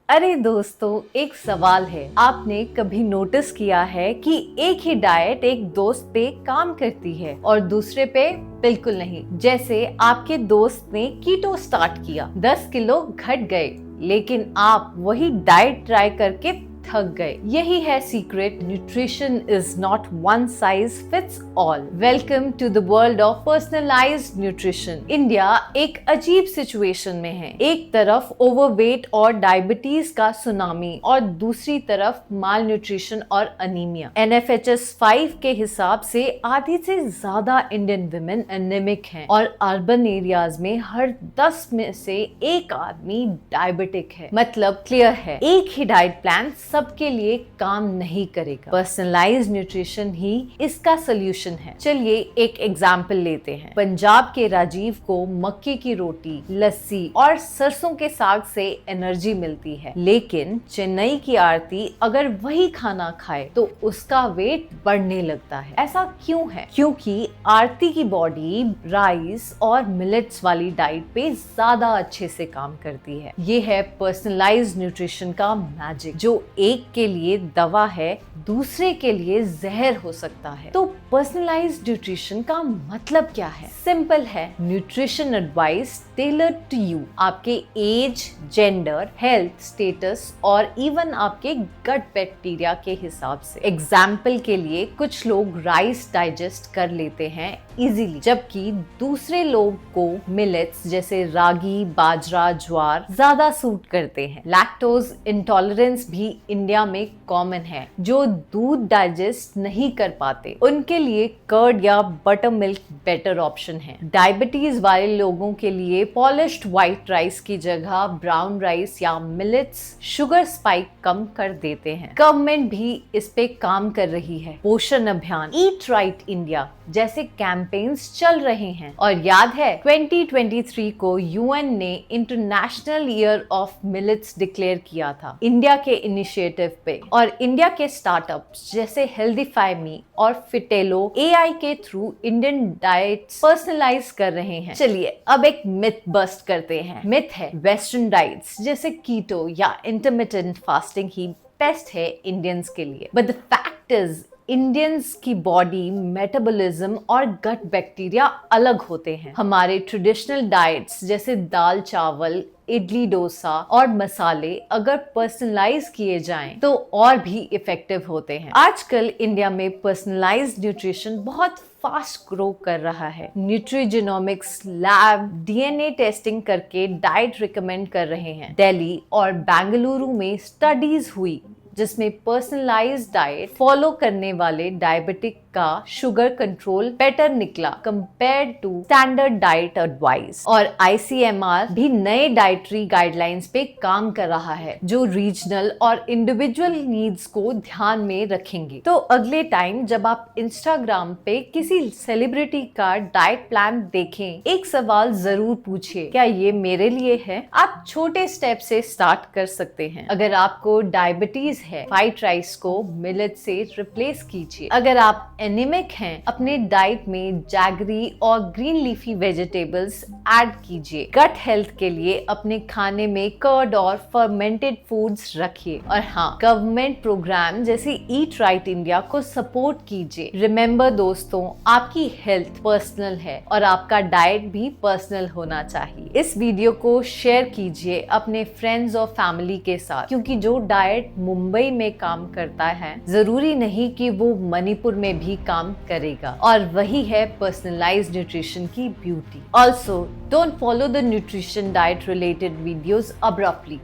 अरे दोस्तों, एक सवाल है। आपने कभी नोटिस किया है कि एक ही डाइट एक दोस्त पे काम करती है और दूसरे पे बिल्कुल नहीं? जैसे आपके दोस्त ने कीटो स्टार्ट किया, 10 किलो घट गए, लेकिन आप वही डाइट ट्राई करके थक गए। यही है secret. Nutrition is not one size fits all. Welcome to the world of personalised nutrition. India एक अजीब सिचुएशन में है। एक तरफ ओवरवेट और डायबिटीज का सुनामी और दूसरी तरफ माल न्यूट्रिशन और अनीमिया। NFHS 5 के हिसाब से आधी से ज्यादा इंडियन वुमेन एनेमिक हैं और अर्बन एरियाज में हर 10 में से एक आदमी डायबिटिक है। मतलब क्लियर है, एक ही डाइट प्लान सबके लिए काम नहीं करेगा। पर्सनलाइज्ड न्यूट्रिशन ही इसका सोल्यूशन है। चलिए एक एग्जाम्पल लेते हैं। पंजाब के राजीव को मक्के की रोटी, लस्सी और सरसों के साग से एनर्जी मिलती है, लेकिन चेन्नई की आरती अगर वही खाना खाए तो उसका वेट बढ़ने लगता है। ऐसा क्यों है? क्योंकि आरती की बॉडी राइस और मिलेट्स वाली डाइट पे ज्यादा अच्छे से काम करती है। ये है पर्सनलाइज्ड न्यूट्रिशन का मैजिक, जो एक के लिए दवा है, दूसरे के लिए जहर हो सकता है। तो पर्सनलाइज्ड न्यूट्रिशन का मतलब क्या है? सिंपल है, nutrition advice tailored to you, आपके एज, जेंडर, हेल्थ स्टेटस और इवन आपके गट बैक्टीरिया के हिसाब से। एग्जाम्पल के लिए कुछ लोग राइस डाइजेस्ट कर लेते हैं इजीली, जबकि दूसरे लोग को मिलेट्स जैसे रागी, बाजरा, ज्वार ज्यादा सूट करते हैं। लैक्टोज इंटॉलरेंस भी इंडिया में कॉमन है। जो दूध डाइजेस्ट नहीं कर पाते, उनके लिए कर्ड या बटर मिल्क बेटर ऑप्शन है। डायबिटीज वाले लोगों के लिए पॉलिश्ड व्हाइट राइस की जगह ब्राउन राइस या मिलेट्स शुगर स्पाइक कम कर देते हैं। गवर्नमेंट भी इस पे काम कर रही है। पोषण अभियान, ईट राइट इंडिया जैसे कैंपेन्स चल रहे हैं। और याद है 2023 को UN ने international year of millets declare किया था इंडिया के इनिशिएटिव पे। और इंडिया के स्टार्टअप्स जैसे हेल्दीफाई मी और फिटेलो AI के थ्रू इंडियन डाइट्स पर्सनलाइज कर रहे हैं। चलिए अब एक मिथ बस्ट करते हैं। मिथ है वेस्टर्न डाइट्स जैसे कीटो या इंटरमिटेंट फास्टिंग ही बेस्ट है इंडियंस के लिए। But the fact is Indians की बॉडी, मेटाबॉलिज्म और गट बैक्टीरिया अलग होते हैं। हमारे ट्रेडिशनल डाइट्स जैसे दाल चावल, इडली डोसा और मसाले अगर पर्सनलाइज किए जाएं तो और भी इफेक्टिव होते हैं। आजकल इंडिया में पर्सनलाइज्ड न्यूट्रिशन बहुत फास्ट ग्रो कर रहा है। न्यूट्रीजिनोमिक्स लैब DNA टेस्टिंग करके डाइट रिकमेंड कर रहे हैं। दिल्ली और बेंगलुरु में स्टडीज हुई जिसमें पर्सनलाइज्ड डाइट फॉलो करने वाले डायबिटिक का शुगर कंट्रोल बेटर निकला compared to standard diet advice. और ICMR भी नए डाइटरी गाइडलाइंस पे काम कर रहा है जो रीजनल और इंडिविजुअल नीड्स को ध्यान में रखेंगे। तो अगले टाइम जब आप इंस्टाग्राम पे किसी सेलिब्रिटी का डाइट प्लान देखें, एक सवाल जरूर पूछिए, क्या ये मेरे लिए है? आप छोटे स्टेप से स्टार्ट कर सकते हैं। अगर आपको डायबिटीज है, व्हाइट राइस को मिलेट से रिप्लेस कीजिए। अगर आप एनीमिक हैं, अपने डाइट में जैगरी और ग्रीन लीफी वेजिटेबल्स ऐड कीजिए। गट हेल्थ के लिए अपने खाने में कर्ड और फर्मेंटेड फूड्स रखिए। और हाँ, गवर्नमेंट प्रोग्राम जैसे ईट राइट इंडिया को सपोर्ट कीजिए। रिमेंबर दोस्तों, आपकी हेल्थ पर्सनल है और आपका डाइट भी पर्सनल होना चाहिए। इस वीडियो को शेयर कीजिए अपने फ्रेंड्स और फैमिली के साथ, क्योंकि जो डाइट मुंबई में काम करता है जरूरी नहीं कि वो मणिपुर में भी काम करेगा। और वही है पर्सनलाइज्ड न्यूट्रिशन की beauty. Also don't follow the nutrition diet related videos abruptly.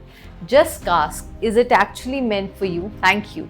Just ask, is it actually meant for you? Thank you.